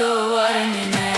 tereso var nine.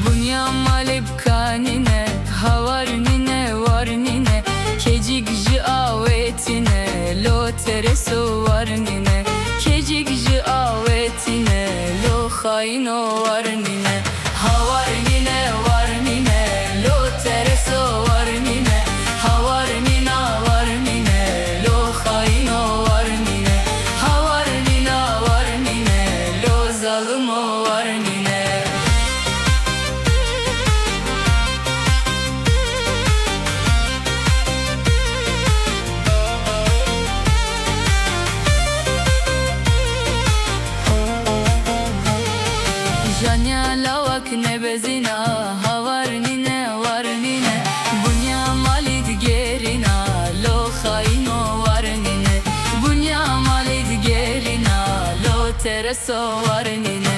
Bunya malib kanine, havar nine var nine, kecikji avetine, lo tereso var nine, kecikji avetine, lo khaino var nine, havar nine var nine, lo tereso var nine, havar nina var nine, lo khaino var nine, havar nina var nine, lo zalimo var nine. Janya lavak ne bezina, havar nine var nine, bunya malid gerina, lo khaino var nine, bunya malid gerina, lo tereso var nine.